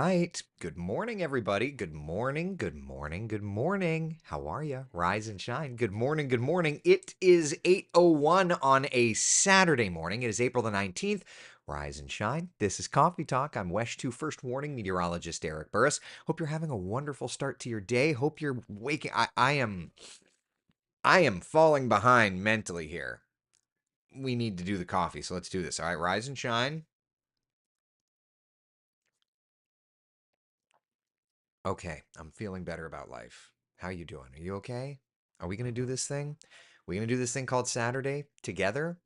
right. Good morning, everybody. Good morning. Good morning. Good morning. How are you? Rise and shine. Good morning. Good morning. It is 8:01 on a Saturday morning. It is April the 19th. Rise and shine. This is Coffee Talk. I'm WESH 2 First Warning Meteorologist Eric Burris. Hope you're having a wonderful start to your day. Hope you're waking. I am falling behind mentally here. We need to do the coffee, so let's do this. All right, rise and shine. Okay, I'm feeling better about life. How you doing? Are you okay? Are we gonna do this thing? We gonna do this thing called Saturday together?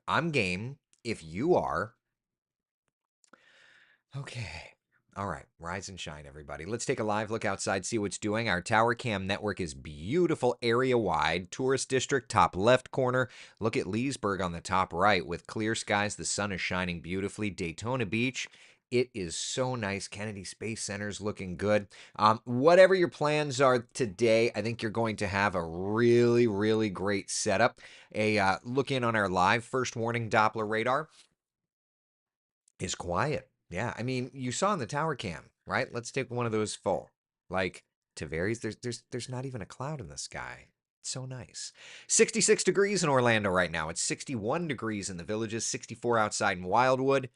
I'm game. If you are, okay. All right, rise and shine, everybody. Let's take a live look outside, see what's doing. Our tower cam network is beautiful, area wide. Tourist district, top left corner. Look at Leesburg on the top right with clear skies. The sun is shining beautifully. Daytona Beach. It is so nice. Kennedy Space Center's looking good. Whatever your plans are today, I think you're going to have a really, really great setup. Look in on our live first warning Doppler radar is quiet. Yeah, I mean, you saw in the tower cam, right? Let's take one of those full. Like Tavares, there's not even a cloud in the sky. It's so nice. 66 degrees in Orlando right now. It's 61 degrees in the Villages, 64 outside in Wildwood.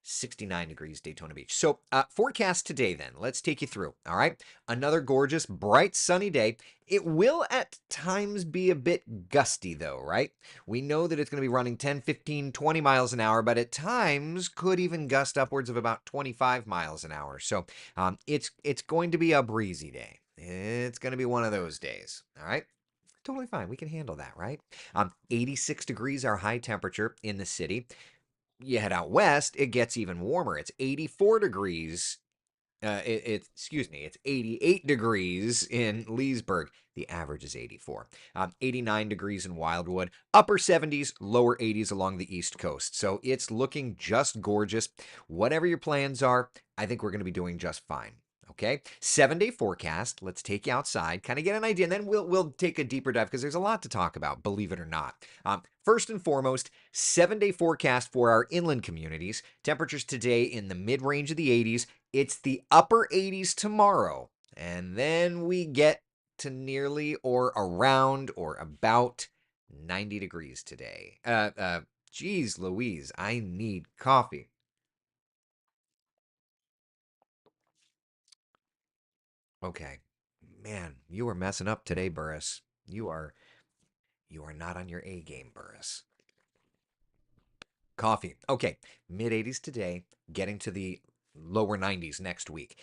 69 degrees Daytona Beach. So, forecast today then. Let's take you through. All right. Another gorgeous, bright, sunny day. It will at times be a bit gusty, though, right? We know that it's going to be running 10, 15, 20 miles an hour, but at times could even gust upwards of about 25 miles an hour. So, it's going to be a breezy day. It's going to be one of those days. All right. Totally fine. We can handle that, right? 86 degrees our high temperature in the city. You head out west, it gets even warmer. It's 84 degrees. Excuse me, it's 88 degrees in Leesburg. The average is 84. 89 degrees in Wildwood. Upper 70s, lower 80s along the East Coast. So it's looking just gorgeous. Whatever your plans are, I think we're going to be doing just fine. Okay, 7-day forecast. Let's take you outside, kind of get an idea, and then we'll take a deeper dive because there's a lot to talk about. Believe it or not. First and foremost, 7-day forecast for our inland communities. Temperatures today in the mid range of the 80s. It's the upper 80s tomorrow, and then we get to nearly or around or about 90 degrees today. Geez, Louise, I need coffee. Okay. Man, you are messing up today, Burris. You are not on your A game, Burris. Coffee. Okay. Mid 80s today, getting to the lower 90s next week.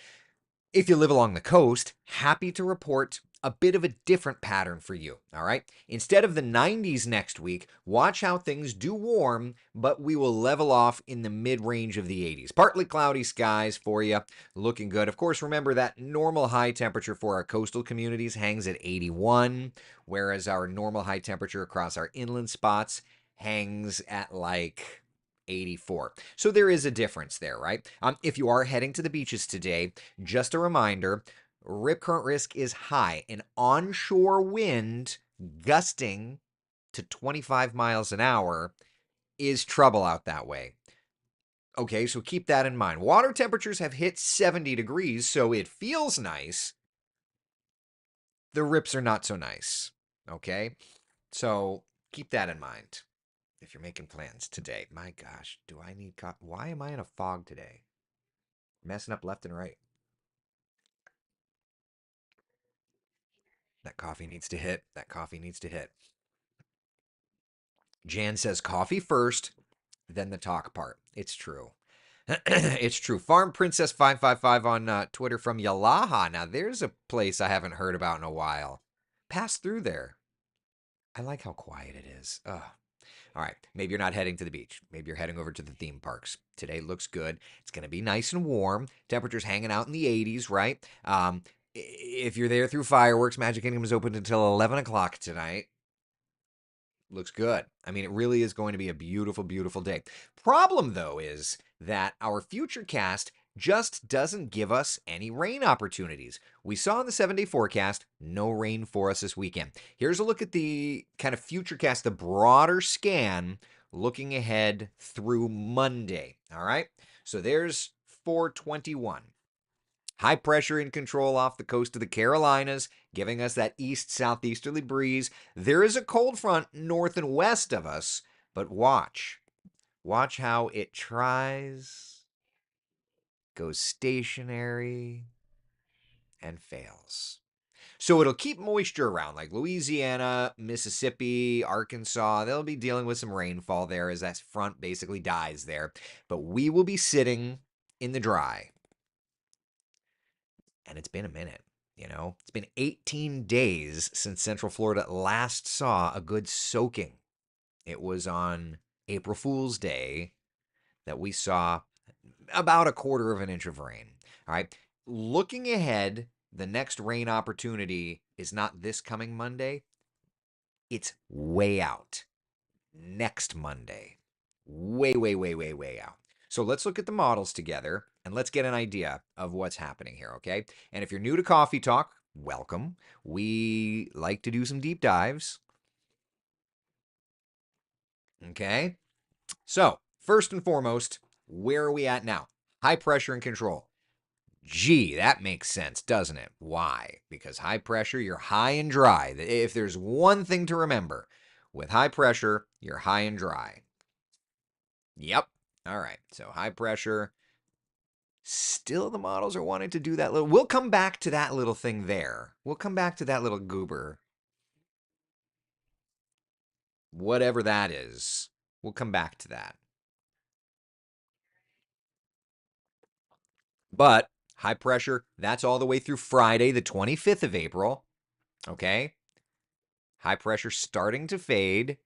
If you live along the coast, happy to report a bit of a different pattern for you. All right. Instead of the 90s next week, watch how things do warm, but we will level off in the mid range of the 80s. Partly cloudy skies for you, looking good. Of course, remember that normal high temperature for our coastal communities hangs at 81, whereas our normal high temperature across our inland spots hangs at like 84. So there is a difference there, right? If you are heading to the beaches today, just a reminder, rip current risk is high. An onshore wind gusting to 25 miles an hour is trouble out that way. Okay, so keep that in mind. Water temperatures have hit 70 degrees, so it feels nice. The rips are not so nice. Okay, so keep that in mind if you're making plans today. My gosh, do I need why am I in a fog today? Messing up left and right. That coffee needs to hit. That coffee needs to hit. Jan says coffee first, then the talk part. It's true. It's true. Farm Princess 555 on Twitter from Yalaha. Now there's a place I haven't heard about in a while. Pass through there. I like how quiet it is. Ugh. All right. Maybe you're not heading to the beach. Maybe you're heading over to the theme parks. Today looks good. It's going to be nice and warm. Temperatures hanging out in the 80s, right? If you're there through fireworks, Magic Kingdom is open until 11 o'clock tonight. Looks good. I mean, it really is going to be a beautiful, beautiful day. Problem, though, is that our future cast just doesn't give us any rain opportunities. We saw in the 7-day forecast, no rain for us this weekend. Here's a look at the kind of future cast, the broader scan looking ahead through Monday. All right. So there's 2421. High pressure in control off the coast of the Carolinas, giving us that east-southeasterly breeze. There is a cold front north and west of us, but watch. Watch how it tries, goes stationary, and fails. So it'll keep moisture around, like Louisiana, Mississippi, Arkansas. They'll be dealing with some rainfall there as that front basically dies there. But we will be sitting in the dry. And it's been a minute, It's been 18 days since Central Florida last saw a good soaking. It was on April Fool's Day that we saw about a quarter of an inch of rain. All right. Looking ahead, the next rain opportunity is not this coming Monday. It's way out. Next Monday. Way, way, way, way, way out. So let's look at the models together and let's get an idea of what's happening here, okay? And if you're new to Coffee Talk, welcome. We like to do some deep dives. Okay? So, first and foremost, where are we at now? High pressure and control. Gee, that makes sense, doesn't it? Why? Because high pressure, you're high and dry. If there's one thing to remember, with high pressure, you're high and dry. Yep. All right. So high pressure. Still, the models are wanting to do that little. We'll come back to that little thing there. We'll come back to that little goober. Whatever that is. We'll come back to that. But high pressure, that's all the way through Friday, the 25th of April. Okay. High pressure starting to fade.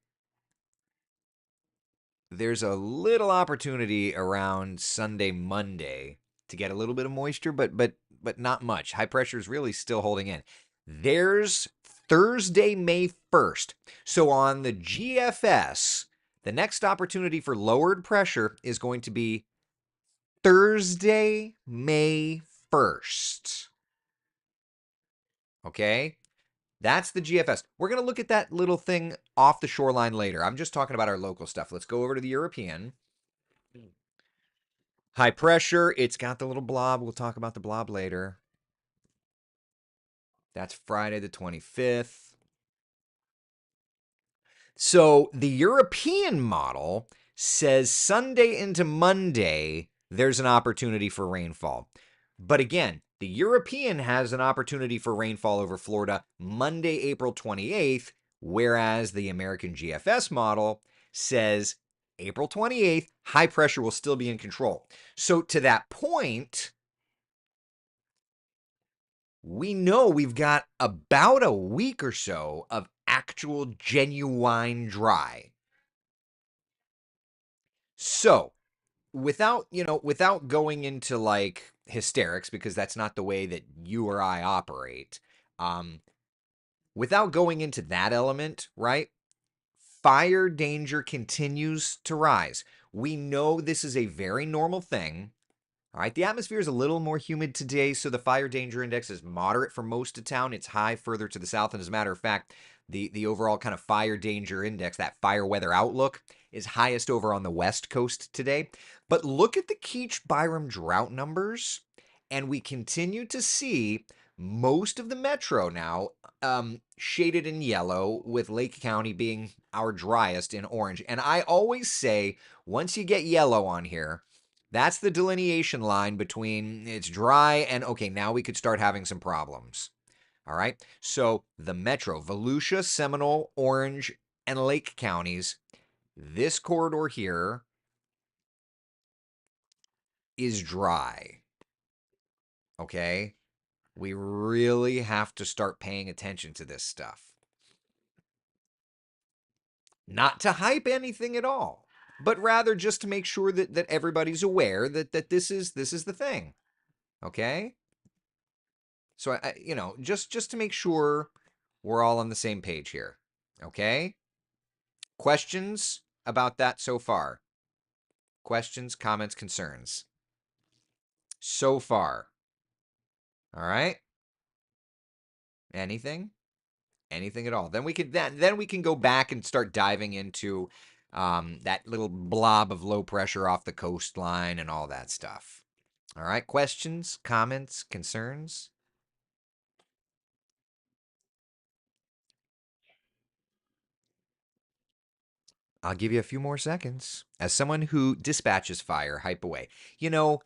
There's a little opportunity around Sunday, Monday to get a little bit of moisture, but not much. High pressure is really still holding in. There's Thursday, May 1st. So on the GFS, the next opportunity for lowered pressure is going to be Thursday, May 1st. Okay? That's the GFS. We're going to look at that little thing off the shoreline later. I'm just talking about our local stuff. Let's go over to the European. High pressure. It's got the little blob. We'll talk about the blob later. That's Friday the 25th. So the European model says Sunday into Monday, there's an opportunity for rainfall. But again, the European has an opportunity for rainfall over Florida Monday, April 28th, whereas the American GFS model says April 28th, high pressure will still be in control. So to that point, we know we've got about a week or so of actual genuine dry. So, without going into like hysterics, because that's not the way that you or I operate, without going into that element, right? Fire danger continues to rise. We know this is a very normal thing. All right, the atmosphere is a little more humid today, so the fire danger index is moderate for most of town. It's high further to the south, and as a matter of fact, the overall kind of fire danger index, that fire weather outlook, is highest over on the west coast today. But look at the Keach-Byram drought numbers, and we continue to see most of the metro now shaded in yellow, with Lake County being our driest in orange. And I always say, once you get yellow on here, that's the delineation line between it's dry and, okay, now we could start having some problems. All right. So the metro, Volusia, Seminole, Orange, and Lake counties, this corridor here is dry. Okay. We really have to start paying attention to this stuff. Not to hype anything at all, but rather just to make sure that everybody's aware that this is the thing. Okay? So just to make sure we're all on the same page here. Okay? Questions about that so far? Questions, comments, concerns? So far. All right? Anything? Anything at all? Then we can go back and start diving into that little blob of low pressure off the coastline and all that stuff. All right. Questions, comments, concerns? I'll give you a few more seconds. As someone who dispatches fire, hype away. You know,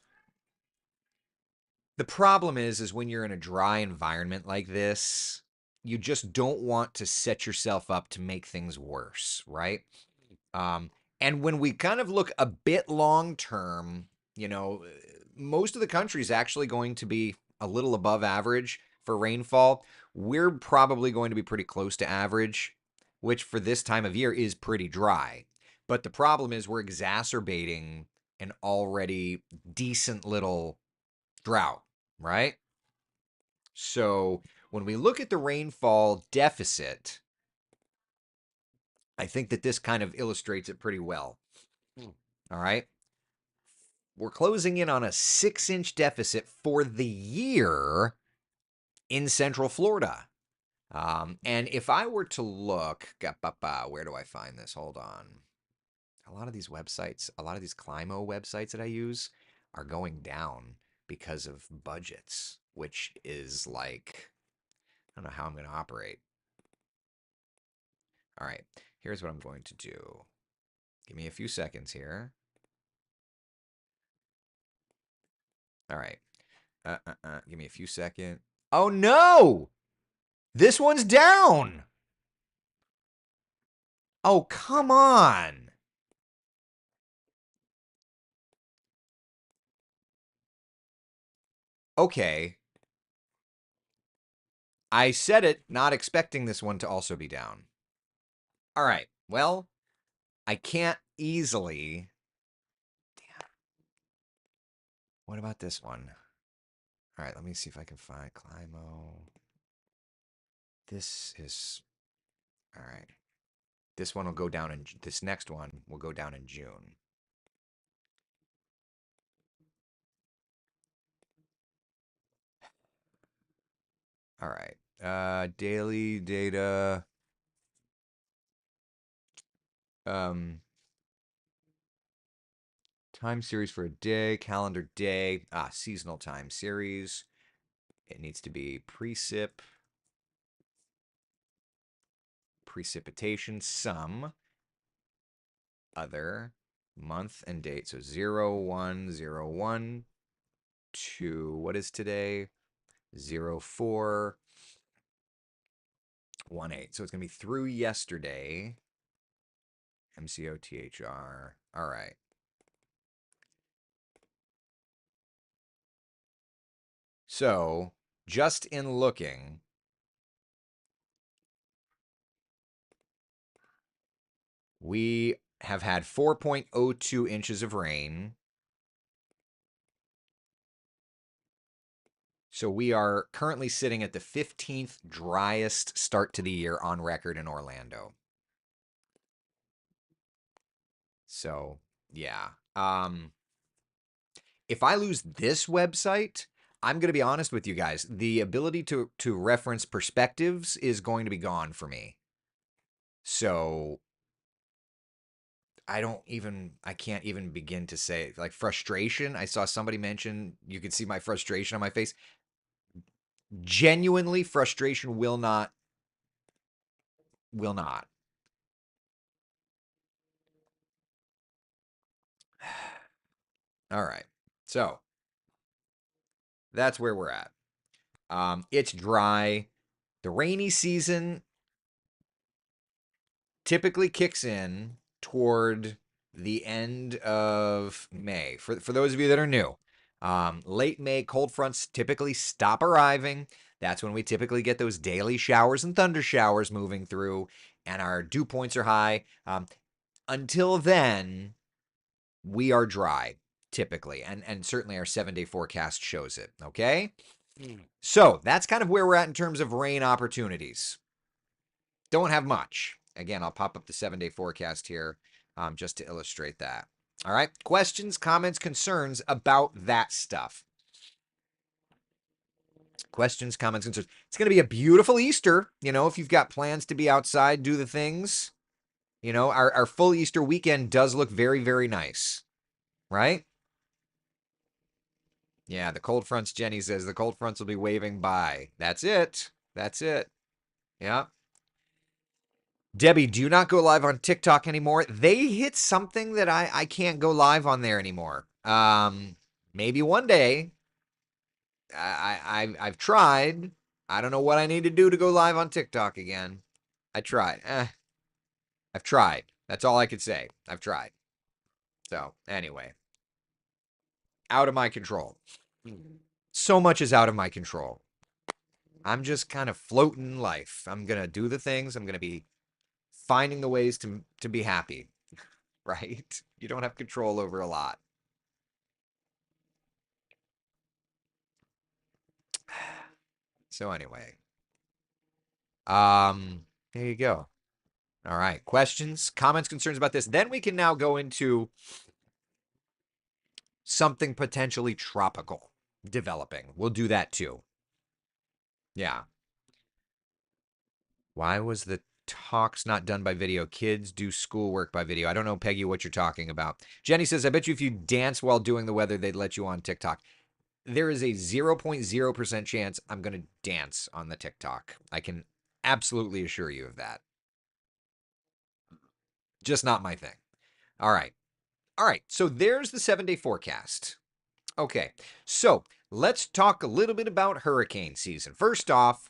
the problem is when you're in a dry environment like this, you just don't want to set yourself up to make things worse, right? Um, and when we kind of look a bit long term, you know, most of the country is actually going to be a little above average for rainfall. We're probably going to be pretty close to average, which for this time of year is pretty dry. But the problem is we're exacerbating an already decent little drought, right? So when we look at the rainfall deficit, I think that this kind of illustrates it pretty well. All right. We're closing in on a 6-inch deficit for the year in Central Florida. And if I were to look, where do I find this? Hold on. A lot of these websites, a lot of these Climo websites that I use are going down because of budgets, which is like, I don't know how I'm going to operate. All right, here's what I'm going to do. Give me a few seconds here. All right. Give me a few seconds. Oh no! This one's down. Oh, come on. Okay. I said it, not expecting this one to also be down. All right. Well, I can't easily. Damn. What about this one? All right, let me see if I can find Climo. This is. All right. This one will go down in. This next one will go down in June. All right. Daily data. Um, Time series for a day, calendar day. Seasonal time series. It needs to be precipitation, some other month and date. So 0101 to what is today? 0418. So it's going to be through yesterday. MCOTHR. All right. So just in looking, we have had 4.02 inches of rain. So we are currently sitting at the 15th driest start to the year on record in Orlando. So, yeah. If I lose this website, I'm going to be honest with you guys. The ability to reference perspectives is going to be gone for me. So, I can't even begin to say like frustration. I saw somebody mention, you could see my frustration on my face. Genuinely, frustration will not. All right. So that's where we're at. It's dry. The rainy season typically kicks in toward the end of May. For those of you that are new, late May, cold fronts typically stop arriving. That's when we typically get those daily showers and thunder showers moving through, and our dew points are high. Until then, we are dry typically, and certainly our 7-day forecast shows it. Okay. So that's kind of where we're at in terms of rain opportunities. Don't have much. Again, I'll pop up the 7-day forecast here just to illustrate that. All right. Questions, comments, concerns about that stuff. Questions, comments, concerns. It's going to be a beautiful Easter. You know, if you've got plans to be outside, do the things. You know, our full Easter weekend does look very, very nice, right? Yeah, the cold fronts, Jenny says, the cold fronts will be waving by. That's it. That's it. Yeah. Debbie, do you not go live on TikTok anymore? They hit something that I can't go live on there anymore. Maybe one day. I've tried. I don't know what I need to do to go live on TikTok again. I tried. I've tried. That's all I could say. I've tried. So anyway, out of my control. So much is out of my control. I'm just kind of floating life. I'm gonna do the things. I'm gonna be finding the ways to be happy. Right? You don't have control over a lot. So anyway, there you go. All right. Questions, comments, concerns about this. Then we can now go into something potentially tropical developing. We'll do that too. Yeah. Why was the talks not done by video? Kids do schoolwork by video. I don't know, Peggy, what you're talking about. Jenny says, I bet you if you dance while doing the weather, they'd let you on TikTok. There is a 0.0% chance I'm going to dance on the TikTok. I can absolutely assure you of that. Just not my thing. All right. All right. So there's the 7-day forecast. Okay. So let's talk a little bit about hurricane season. First off,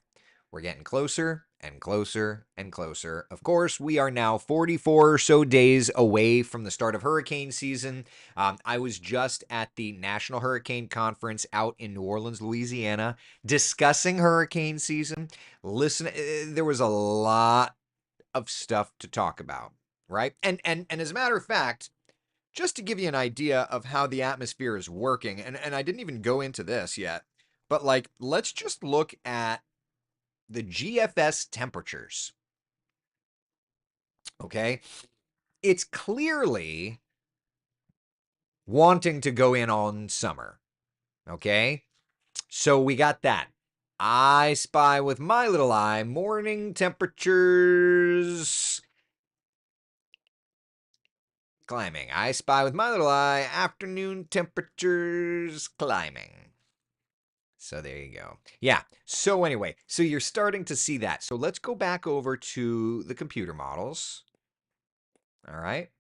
we're getting closer and closer and closer. Of course, we are now 44 or so days away from the start of hurricane season. I was just at the National Hurricane Conference out in New Orleans, Louisiana, discussing hurricane season. Listen, there was a lot of stuff to talk about, right? And as a matter of fact, just to give you an idea of how the atmosphere is working, and I didn't even go into this yet, but like, let's just look at the GFS temperatures. Okay. It's clearly wanting to go in on summer. Okay. So we got that. I spy with my little eye morning temperatures climbing. I spy with my little eye afternoon temperatures climbing. So there you go. Yeah. So anyway, so you're starting to see that. So let's go back over to the computer models. All right.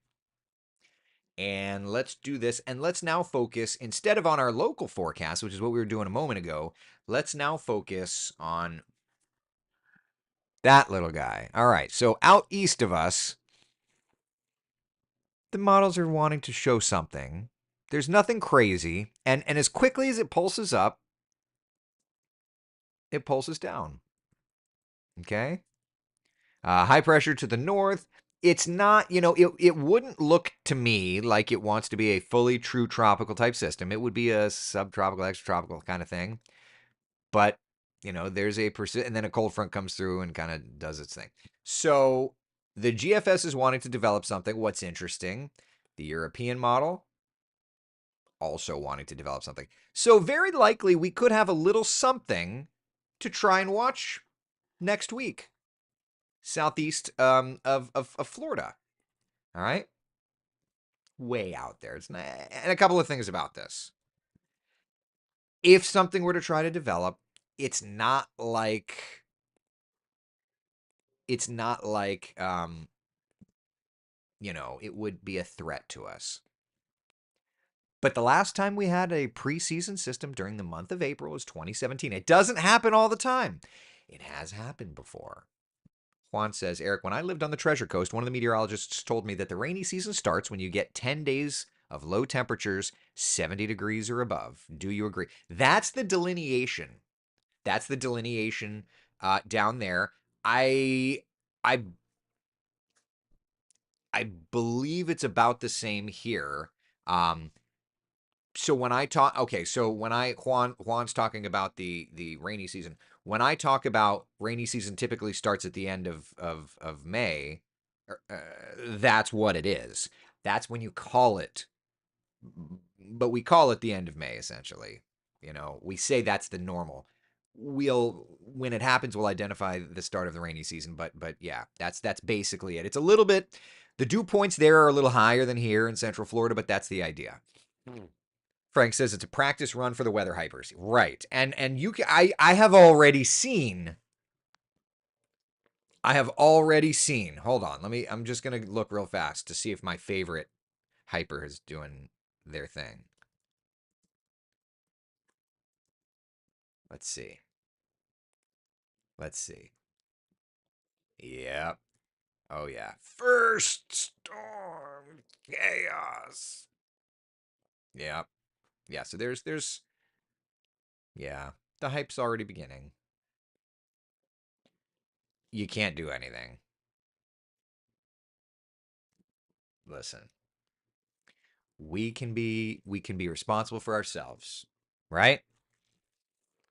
And let's do this. And let's now focus, instead of on our local forecast, which is what we were doing a moment ago, let's now focus on that little guy. All right. So out east of us, the models are wanting to show something. There's nothing crazy. And as quickly as it pulses up, it pulses down. Okay. High pressure to the north. It's not, it wouldn't look to me like it wants to be a fully true tropical type system. It would be a subtropical, extratropical kind of thing. But, there's and then a cold front comes through and kind of does its thing. So the GFS is wanting to develop something. What's interesting, the European model also wanting to develop something. So very likely we could have a little something to try and watch next week. Southeast of Florida. All right. Way out there. It's not, and a couple of things about this. If something were to try to develop, it's not like it would be a threat to us. But the last time we had a preseason system during the month of April was 2017. It doesn't happen all the time. It has happened before. Juan says, Eric, when I lived on the Treasure Coast, one of the meteorologists told me that the rainy season starts when you get 10 days of low temperatures, 70 degrees or above. Do you agree? That's the delineation. That's the delineation down there. I believe it's about the same here. So when I talk, okay, so when Juan's talking about the rainy season. When I talk about rainy season, typically starts at the end of May. That's what it is. That's when you call it, but we call it the end of May essentially. We say that's the normal. When it happens, we'll identify the start of the rainy season. But yeah, that's basically it. It's a little bit. The dew points there are a little higher than here in Central Florida, but that's the idea. Frank says it's a practice run for the weather hypers. Right. And you I have already seen. I have already seen. Hold on. I'm just going to look real fast to see if my favorite hyper is doing their thing. Let's see. Let's see. Yep. Oh yeah. First storm chaos. Yep. Yeah, so there's yeah, the hype's already beginning. You can't do anything. Listen. We can be responsible for ourselves, right?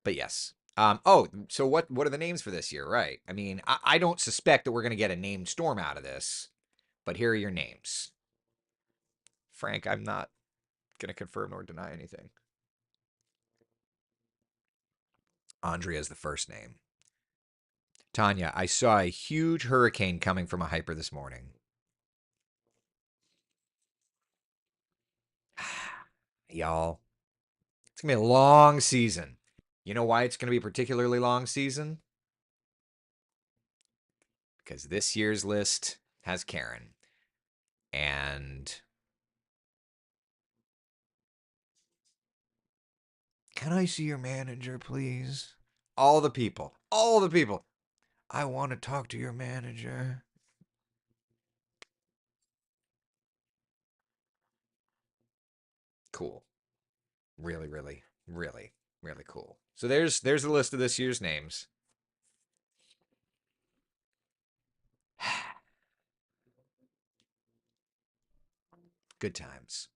But yes. Oh, so what are the names for this year, right? I mean, I don't suspect that we're gonna get a named storm out of this, but here are your names. Frank, I'm not gonna confirm nor deny anything. Andrea's the first name. Tanya, I saw a huge hurricane coming from a hyper this morning. Y'all, it's going to be a long season. You know why it's going to be a particularly long season? Because this year's list has Karen. And can I see your manager, please? All the people. All the people. I want to talk to your manager. Cool. Really, really, really, really cool. So there's the list of this year's names. Good times.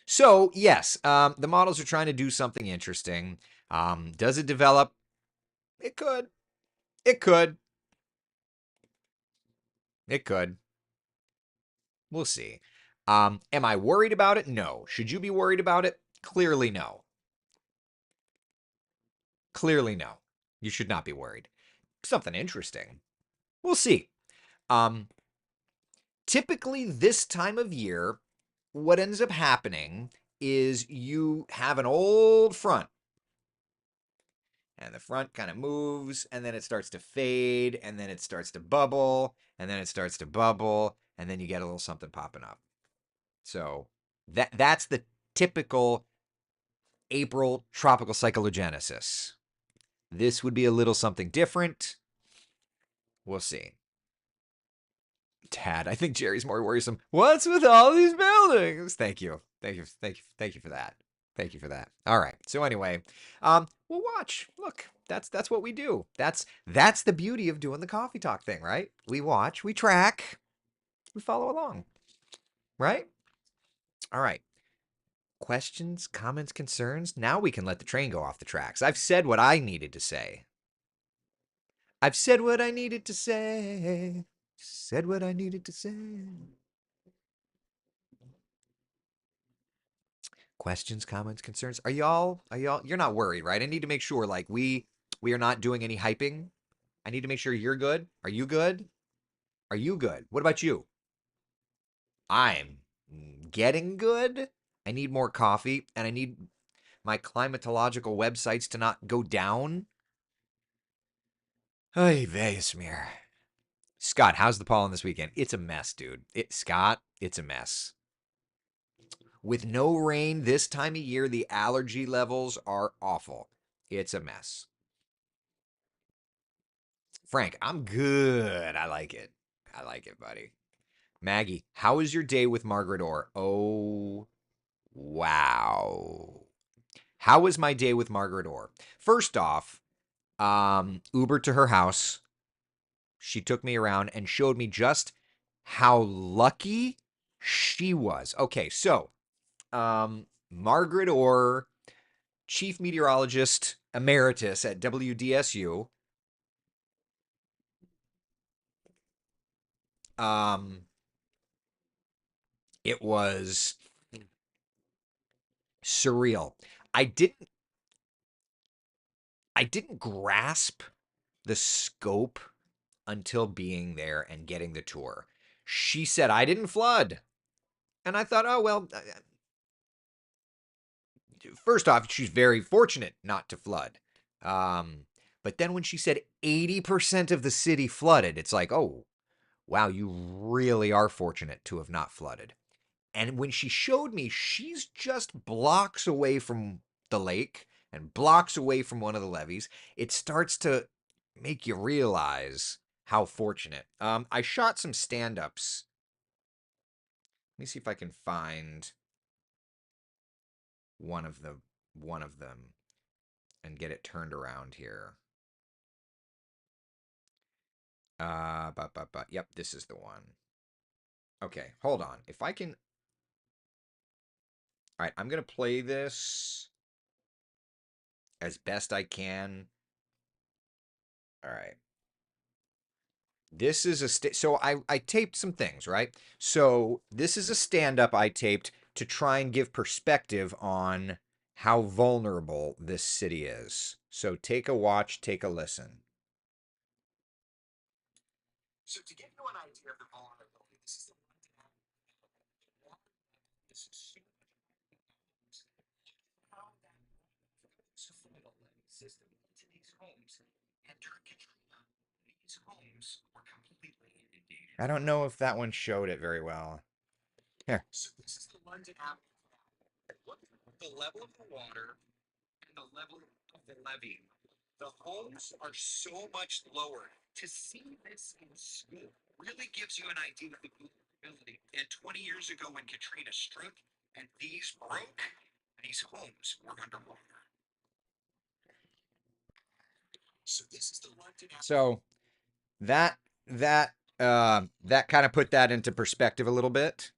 So yes, the models are trying to do something interesting. Does it develop? It could. It could. It could. We'll see. Am I worried about it? No. Should you be worried about it? Clearly no. Clearly no. You should not be worried. Something interesting. We'll see. Um, Typically this time of year, what ends up happening is you have an old front and the front kind of moves and then it starts to fade and then it starts to bubble and then it starts to bubble and then you get a little something popping up. So that's the typical April tropical cyclogenesis. This would be a little something different. We'll see. Tad, I think Jerry's more worrisome. What's with all these buildings? Thank you. Thank you. Thank you. Thank you for that. Thank you for that. All right. So anyway, we'll watch. Look, that's what we do. That's the beauty of doing the coffee talk thing, right? We watch, we track, we follow along. Right? All right. Questions, comments, concerns? Now we can let the train go off the tracks. I've said what I needed to say. I've said what I needed to say. Said what I needed to say. Questions, comments, concerns? Are y'all you're not worried, right? I need to make sure like we are not doing any hyping. I need to make sure you're good. Are you good? Are you good? What about you? I'm getting good. I need more coffee and I need my climatological websites to not go down. Hey, Vesmir. Scott, how's the pollen this weekend? It's a mess, dude. Scott, it's a mess. With no rain this time of year, the allergy levels are awful. It's a mess. Frank, I'm good. I like it. I like it, buddy. Maggie, how was your day with Margaret Orr? Oh, wow. How was my day with Margaret Orr? First off, Uber to her house. She took me around and showed me just how lucky she was. Okay, so Margaret Orr, chief meteorologist emeritus at WDSU. Um, it was surreal. I didn't I didn't grasp the scope until being there and getting the tour. She said I didn't flood. And I thought, "Oh, well, first off, she's very fortunate not to flood. Um, but then when she said 80% of the city flooded, it's like, oh, wow, you really are fortunate to have not flooded. And when she showed me, she's just blocks away from the lake and blocks away from one of the levees. It starts to make you realize how fortunate. I shot some stand-ups. Let me see if I can find one of the one of them and get it turned around here. Yep, this is the one. Okay, hold on. If I can, all right, I'm gonna play this as best I can. All right. This is so I taped some things, right? So this is a stand-up I taped to try and give perspective on how vulnerable this city is. So take a watch, take a listen. So to give you an idea of the vulnerability, this is the this is how that soil system into these homes, and during Katrina, these homes were completely inundated. I don't know if that one showed it very well. Here. So this is the London Avenue. Look at the level of the water and the level of the levee. The homes are so much lower. To see this in school really gives you an idea of the vulnerability. And 20 years ago when Katrina struck and these broke, these homes were underwater. So this is the London Avenue. So that kind of put that into perspective a little bit.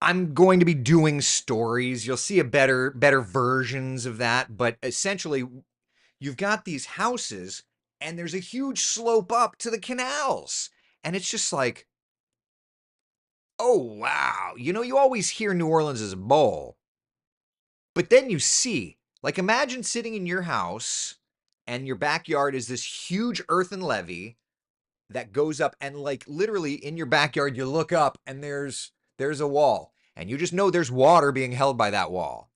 I'm going to be doing stories. You'll see a better versions of that, but essentially you've got these houses and there's a huge slope up to the canals. And it's just like, oh wow. You know, you always hear New Orleans as a bowl. But then you see, like imagine sitting in your house and your backyard is this huge earthen levee that goes up, and like literally in your backyard you look up and there's a wall and you just know there's water being held by that wall.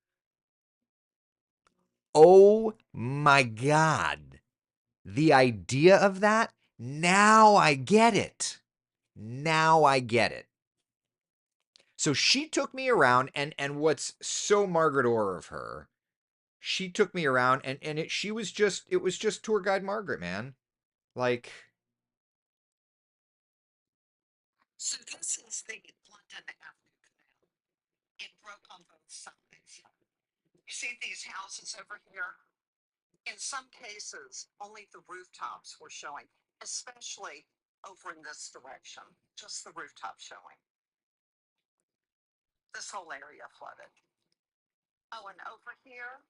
Oh my god, the idea of that, now I get it. So she took me around, and what's so Margaret Orr of her, she took me around, and it was just tour guide Margaret, man. Like, so this is the London Avenue Canal. It broke on both sides. You see these houses over here? In some cases, only the rooftops were showing, especially over in this direction, just the rooftop showing. This whole area flooded. Oh, and over here,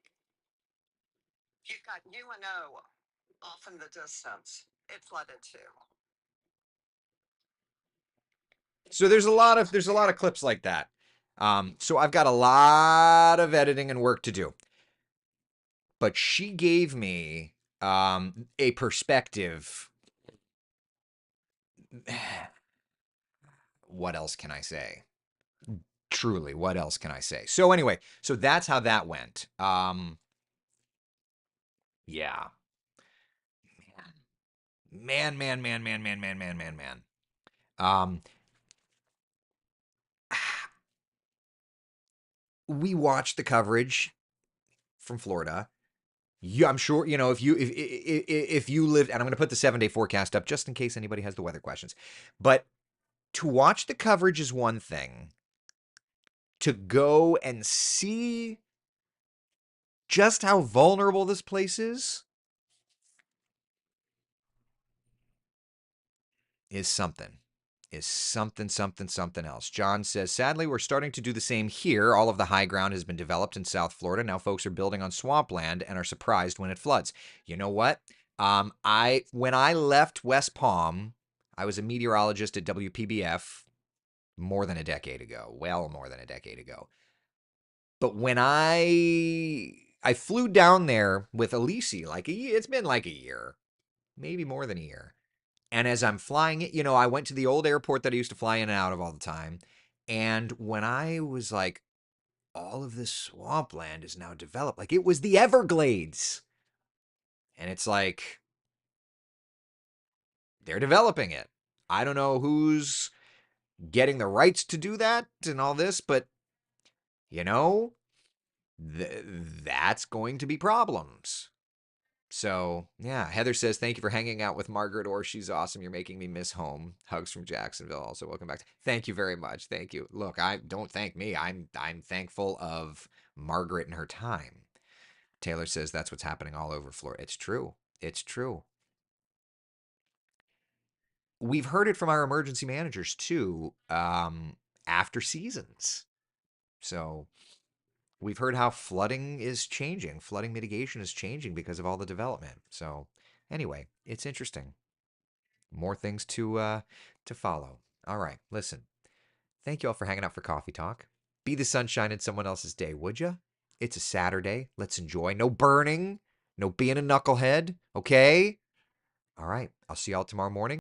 you've got UNO off in the distance. It flooded too. So there's a lot of clips like that. So I've got a lot of editing and work to do. But she gave me a perspective. What else can I say? Truly, what else can I say? So anyway, so that's how that went. Yeah. Man. Um, we watched the coverage from Florida. Yeah, I'm sure you know if you lived, and I'm going to put the 7-day forecast up just in case anybody has the weather questions. But to watch the coverage is one thing. To go and see just how vulnerable this place is something. Something else. John says, sadly, we're starting to do the same here. All of the high ground has been developed in South Florida. Now folks are building on swampland and are surprised when it floods. You know what? When I left West Palm, I was a meteorologist at WPBF more than a decade ago. Well, more than a decade ago. But when I flew down there with Elise, it's been like a year, maybe more than a year. And as I'm flying it, you know, I went to the old airport that I used to fly in and out of all the time. And when I was like, all of this swampland is now developed, like it was the Everglades. And it's like, they're developing it. I don't know who's getting the rights to do that and all this, but you know, that's going to be problems. So, yeah, Heather says, thank you for hanging out with Margaret Orr. She's awesome. You're making me miss home. Hugs from Jacksonville. Also, welcome back. Thank you very much. Thank you. Look, I don't thank me. I'm thankful of Margaret and her time. Taylor says that's what's happening all over Florida. It's true. It's true. We've heard it from our emergency managers too, after seasons. So we've heard how flooding is changing, flooding mitigation is changing because of all the development. So anyway, it's interesting. More things to follow. All right, listen. Thank you all for hanging out for coffee talk. Be the sunshine in someone else's day, would you? It's a Saturday. Let's enjoy. No burning. No being a knucklehead. Okay. All right. I'll see y'all tomorrow morning.